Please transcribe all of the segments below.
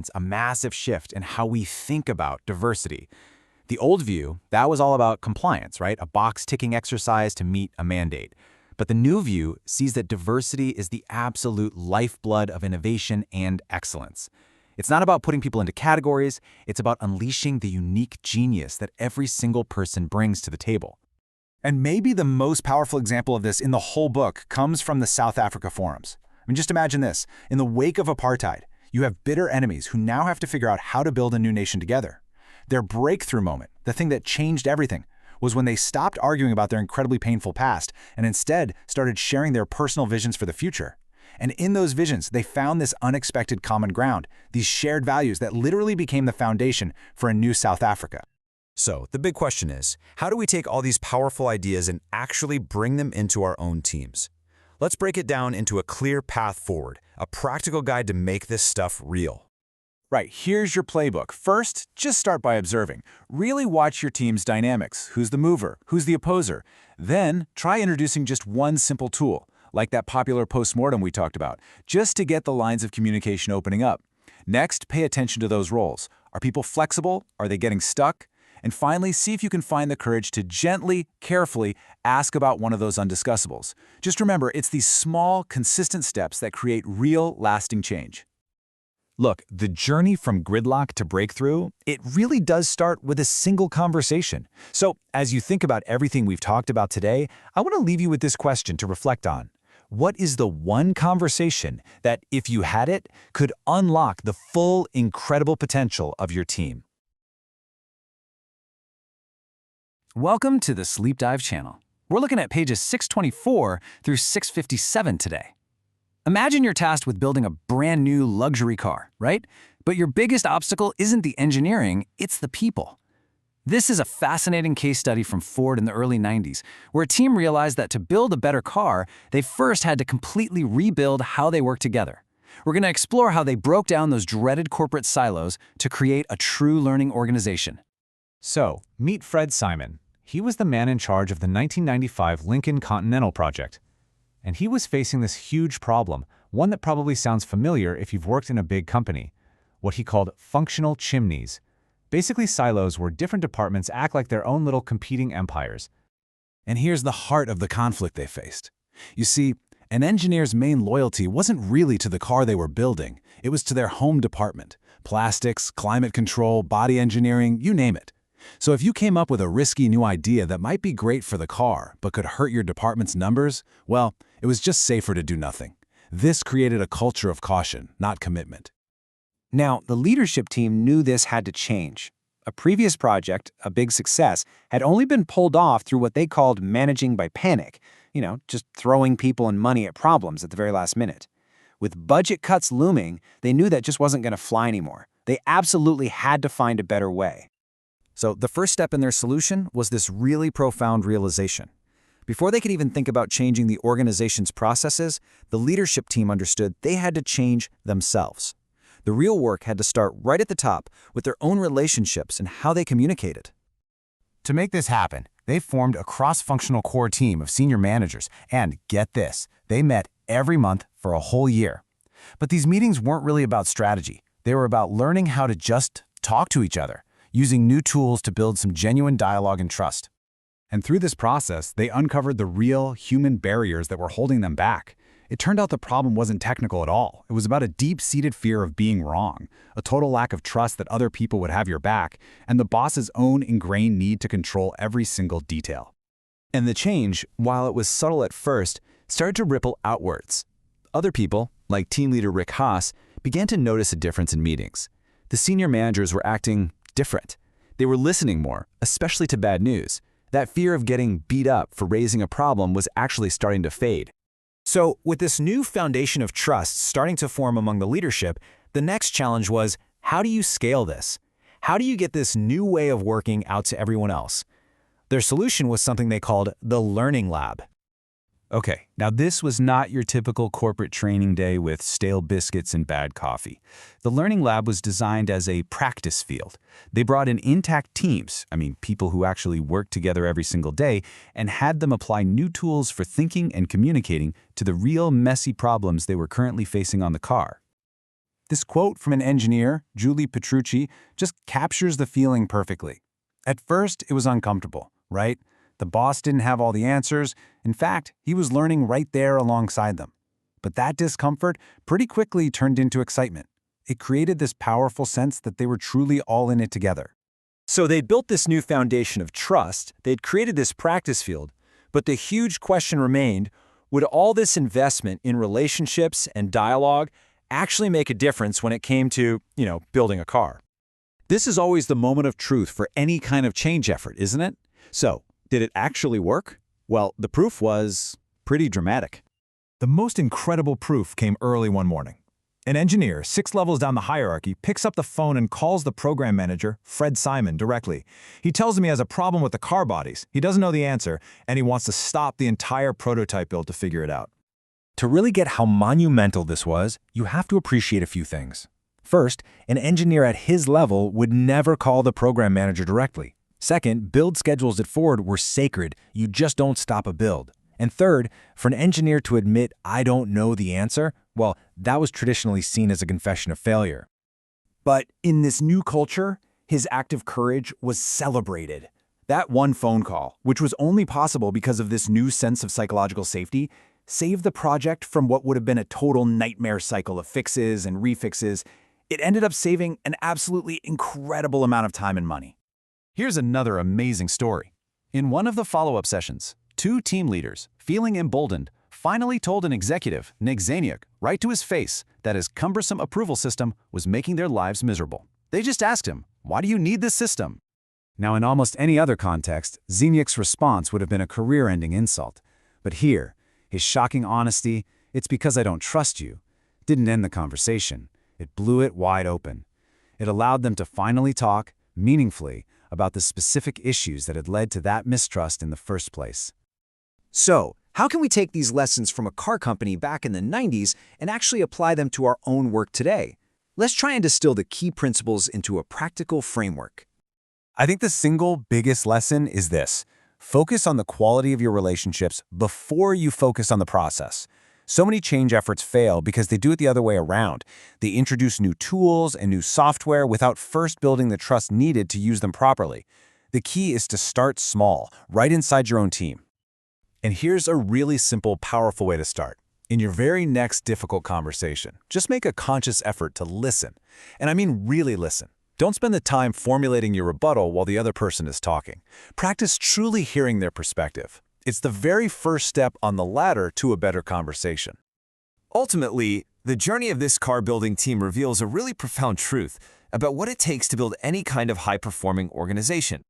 It's a massive shift in how we think about diversity. The old view, that was all about compliance, right? A box-ticking exercise to meet a mandate. But the new view sees that diversity is the absolute lifeblood of innovation and excellence. It's not about putting people into categories, it's about unleashing the unique genius that every single person brings to the table. And maybe the most powerful example of this in the whole book comes from the South Africa forums. I mean, just imagine this. In the wake of apartheid, you have bitter enemies who now have to figure out how to build a new nation together. Their breakthrough moment, the thing that changed everything, was when they stopped arguing about their incredibly painful past and instead started sharing their personal visions for the future. And in those visions, they found this unexpected common ground, these shared values that literally became the foundation for a new South Africa. So, the big question is, how do we take all these powerful ideas and actually bring them into our own teams? Let's break it down into a clear path forward, a practical guide to make this stuff real. Right, here's your playbook. First, just start by observing. Really watch your team's dynamics. Who's the mover? Who's the opposer? Then, try introducing just one simple tool, like that popular postmortem we talked about, just to get the lines of communication opening up. Next, pay attention to those roles. Are people flexible? Are they getting stuck? And finally, see if you can find the courage to gently, carefully ask about one of those undiscussables. Just remember, it's these small, consistent steps that create real, lasting change. Look, the journey from gridlock to breakthrough, it really does start with a single conversation. So, as you think about everything we've talked about today, I want to leave you with this question to reflect on. What is the one conversation that, if you had it, could unlock the full, incredible potential of your team? Welcome to the Sleep Dive channel. We're looking at pages 624 through 657 today. Imagine you're tasked with building a brand new luxury car, right? But your biggest obstacle isn't the engineering, it's the people. This is a fascinating case study from Ford in the early 90s, where a team realized that to build a better car, they first had to completely rebuild how they work together. We're going to explore how they broke down those dreaded corporate silos to create a true learning organization. So, meet Fred Simon. He was the man in charge of the 1995 Lincoln Continental project. And he was facing this huge problem, one that probably sounds familiar if you've worked in a big company, what he called functional chimneys. Basically silos where different departments act like their own little competing empires. And here's the heart of the conflict they faced. You see, an engineer's main loyalty wasn't really to the car they were building, it was to their home department. Plastics, climate control, body engineering, you name it. So if you came up with a risky new idea that might be great for the car, but could hurt your department's numbers, well, it was just safer to do nothing. This created a culture of caution, not commitment. Now, the leadership team knew this had to change. A previous project, a big success, had only been pulled off through what they called managing by panic, just throwing people and money at problems at the very last minute. With budget cuts looming, they knew that just wasn't going to fly anymore. They absolutely had to find a better way. So the first step in their solution was this really profound realization. Before they could even think about changing the organization's processes, the leadership team understood they had to change themselves. The real work had to start right at the top with their own relationships and how they communicated. To make this happen, they formed a cross-functional core team of senior managers, and get this, they met every month for a whole year. But these meetings weren't really about strategy. They were about learning how to just talk to each other, using new tools to build some genuine dialogue and trust. And through this process, they uncovered the real human barriers that were holding them back. It turned out the problem wasn't technical at all. It was about a deep-seated fear of being wrong, a total lack of trust that other people would have your back, and the boss's own ingrained need to control every single detail. And the change, while it was subtle at first, started to ripple outwards. Other people, like team leader Rick Haas, began to notice a difference in meetings. The senior managers were acting different. They were listening more, especially to bad news. That fear of getting beat up for raising a problem was actually starting to fade. So, with this new foundation of trust starting to form among the leadership, the next challenge was, how do you scale this? How do you get this new way of working out to everyone else? Their solution was something they called the Learning Lab. Okay, now this was not your typical corporate training day with stale biscuits and bad coffee. The Learning Lab was designed as a practice field. They brought in intact teams, people who actually worked together every single day, and had them apply new tools for thinking and communicating to the real messy problems they were currently facing on the car. This quote from an engineer, Julie Petrucci, just captures the feeling perfectly. At first, it was uncomfortable, right? The boss didn't have all the answers. In fact, he was learning right there alongside them. But that discomfort pretty quickly turned into excitement. It created this powerful sense that they were truly all in it together. So they'd built this new foundation of trust, they'd created this practice field, but the huge question remained, would all this investment in relationships and dialogue actually make a difference when it came to, building a car? This is always the moment of truth for any kind of change effort, isn't it? So, did it actually work? Well, the proof was pretty dramatic. The most incredible proof came early one morning. An engineer, 6 levels down the hierarchy, picks up the phone and calls the program manager, Fred Simon, directly. He tells him he has a problem with the car bodies. He doesn't know the answer, and he wants to stop the entire prototype build to figure it out. To really get how monumental this was, you have to appreciate a few things. First, an engineer at his level would never call the program manager directly. Second, build schedules at Ford were sacred. You just don't stop a build. And third, for an engineer to admit, "I don't know the answer," well, that was traditionally seen as a confession of failure. But in this new culture, his act of courage was celebrated. That one phone call, which was only possible because of this new sense of psychological safety, saved the project from what would have been a total nightmare cycle of fixes and refixes. It ended up saving an absolutely incredible amount of time and money. Here's another amazing story. In one of the follow-up sessions, 2 team leaders, feeling emboldened, finally told an executive, Nick Zaniak, right to his face that his cumbersome approval system was making their lives miserable. They just asked him, "Why do you need this system?" Now, in almost any other context, Zaniak's response would have been a career-ending insult. But here, his shocking honesty, "It's because I don't trust you," didn't end the conversation. It blew it wide open. It allowed them to finally talk, meaningfully, about the specific issues that had led to that mistrust in the first place. So, how can we take these lessons from a car company back in the 90s and actually apply them to our own work today? Let's try and distill the key principles into a practical framework. I think the single biggest lesson is this: focus on the quality of your relationships before you focus on the process. So many change efforts fail because they do it the other way around. They introduce new tools and new software without first building the trust needed to use them properly. The key is to start small, right inside your own team. And here's a really simple, powerful way to start. In your very next difficult conversation, just make a conscious effort to listen. And I mean really listen. Don't spend the time formulating your rebuttal while the other person is talking. Practice truly hearing their perspective. It's the very first step on the ladder to a better conversation. Ultimately, the journey of this car-building team reveals a really profound truth about what it takes to build any kind of high-performing organization.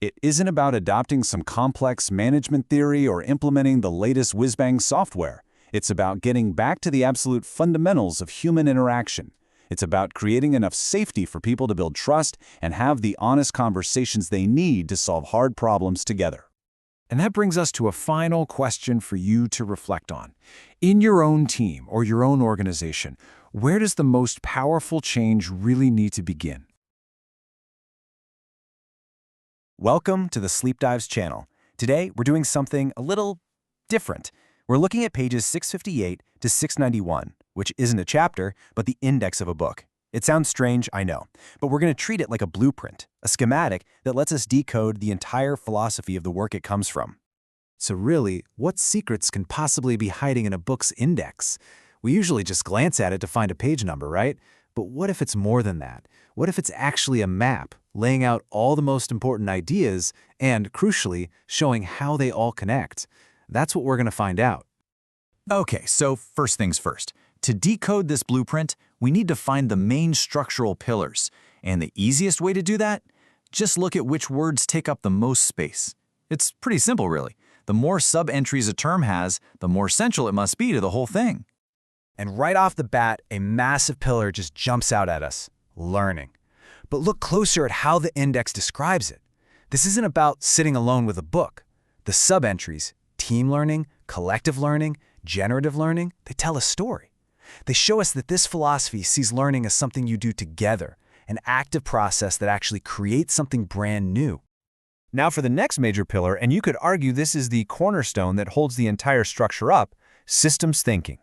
It isn't about adopting some complex management theory or implementing the latest whiz-bang software. It's about getting back to the absolute fundamentals of human interaction. It's about creating enough safety for people to build trust and have the honest conversations they need to solve hard problems together. And that brings us to a final question for you to reflect on. In your own team or your own organization, where does the most powerful change really need to begin? Welcome to the Sleep Dives channel. Today, we're doing something a little different. We're looking at pages 658 to 691, which isn't a chapter, but the index of a book. It sounds strange, I know, but we're going to treat it like a blueprint, a schematic that lets us decode the entire philosophy of the work it comes from. So really, what secrets can possibly be hiding in a book's index? We usually just glance at it to find a page number, right? But what if it's more than that? What if it's actually a map, laying out all the most important ideas and, crucially, showing how they all connect? That's what we're going to find out. Okay, so first things first. To decode this blueprint, we need to find the main structural pillars. And the easiest way to do that? Just look at which words take up the most space. It's pretty simple, really. The more sub-entries a term has, the more central it must be to the whole thing. And right off the bat, a massive pillar just jumps out at us: learning. But look closer at how the index describes it. This isn't about sitting alone with a book. The sub-entries, team learning, collective learning, generative learning, they tell a story. They show us that this philosophy sees learning as something you do together, an active process that actually creates something brand new. Now for the next major pillar, and you could argue this is the cornerstone that holds the entire structure up: systems thinking.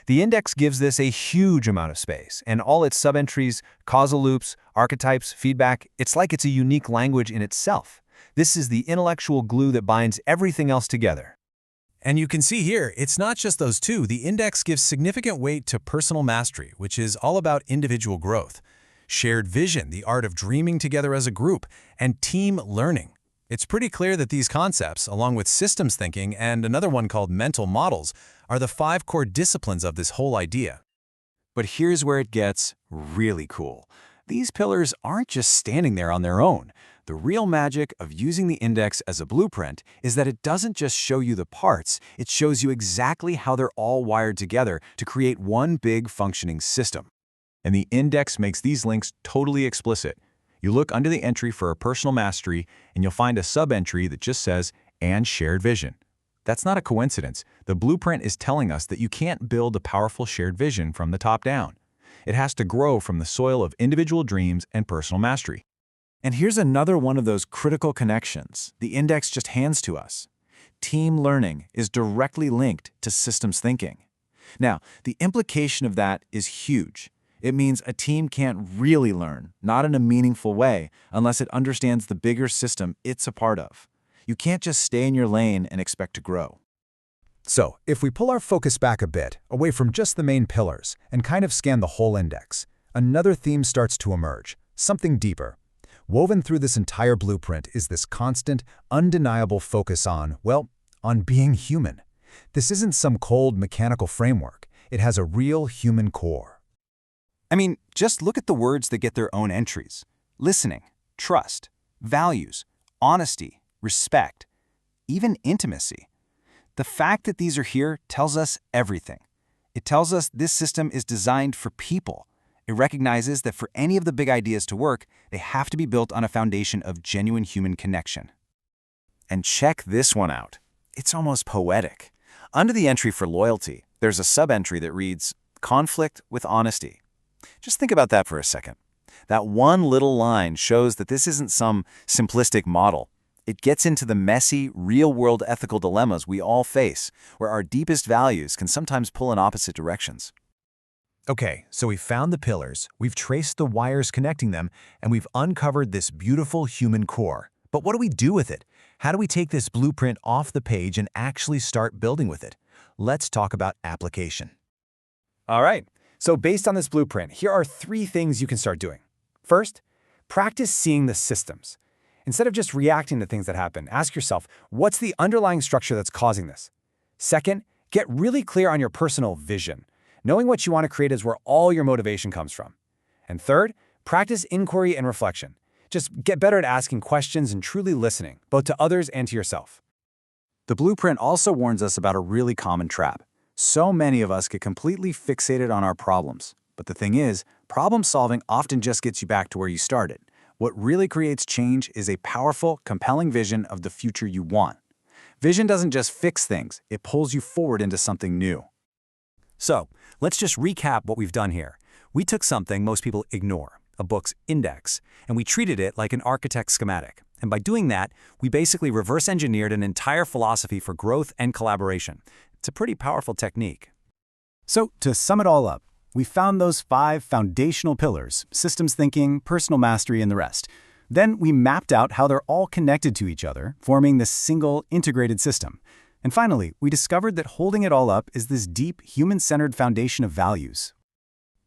The index gives this a huge amount of space, and all its subentries, causal loops, archetypes, feedback, it's like it's a unique language in itself. This is the intellectual glue that binds everything else together. And you can see here, it's not just those two. The index gives significant weight to personal mastery, which is all about individual growth, shared vision, the art of dreaming together as a group, and team learning. It's pretty clear that these concepts, along with systems thinking and another one called mental models, are the 5 core disciplines of this whole idea. But here's where it gets really cool. These pillars aren't just standing there on their own. The real magic of using the index as a blueprint is that it doesn't just show you the parts, it shows you exactly how they're all wired together to create one big functioning system. And the index makes these links totally explicit. You look under the entry for a personal mastery, and you'll find a sub-entry that just says, and shared vision. That's not a coincidence. The blueprint is telling us that you can't build a powerful shared vision from the top down. It has to grow from the soil of individual dreams and personal mastery. And here's another one of those critical connections the index just hands to us. Team learning is directly linked to systems thinking. Now, the implication of that is huge. It means a team can't really learn, not in a meaningful way, unless it understands the bigger system it's a part of. You can't just stay in your lane and expect to grow. So, if we pull our focus back a bit, away from just the main pillars, and kind of scan the whole index, another theme starts to emerge, something deeper. Woven through this entire blueprint is this constant, undeniable focus on, well, on being human. This isn't some cold, mechanical framework. It has a real human core. I mean, just look at the words that get their own entries. Listening, trust, values, honesty, respect, even intimacy. The fact that these are here tells us everything. It tells us this system is designed for people. It recognizes that for any of the big ideas to work, they have to be built on a foundation of genuine human connection. And check this one out. It's almost poetic. Under the entry for loyalty, there's a sub-entry that reads, conflict with honesty. Just think about that for a second. That one little line shows that this isn't some simplistic model. It gets into the messy, real-world ethical dilemmas we all face, where our deepest values can sometimes pull in opposite directions. Okay, so we've found the pillars, we've traced the wires connecting them, and we've uncovered this beautiful human core. But what do we do with it? How do we take this blueprint off the page and actually start building with it? Let's talk about application. All right. So based on this blueprint, here are 3 things you can start doing. First, practice seeing the systems. Instead of just reacting to things that happen, ask yourself, what's the underlying structure that's causing this? Second, get really clear on your personal vision. Knowing what you want to create is where all your motivation comes from. And third, practice inquiry and reflection. Just get better at asking questions and truly listening, both to others and to yourself. The blueprint also warns us about a really common trap. So many of us get completely fixated on our problems. But the thing is, problem solving often just gets you back to where you started. What really creates change is a powerful, compelling vision of the future you want. Vision doesn't just fix things, it pulls you forward into something new. So, let's just recap what we've done here. We took something most people ignore, a book's index, and we treated it like an architect's schematic. And by doing that, we basically reverse engineered an entire philosophy for growth and collaboration. It's a pretty powerful technique. So, to sum it all up, we found those 5 foundational pillars: systems thinking, personal mastery, and the rest. Then we mapped out how they're all connected to each other, forming this single, integrated system. And finally, we discovered that holding it all up is this deep, human-centered foundation of values.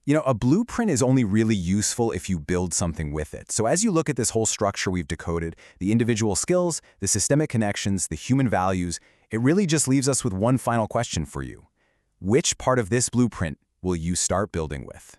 You know, a blueprint is only really useful if you build something with it. So as you look at this whole structure we've decoded, the individual skills, the systemic connections, the human values, it really just leaves us with one final question for you. Which part of this blueprint will you start building with?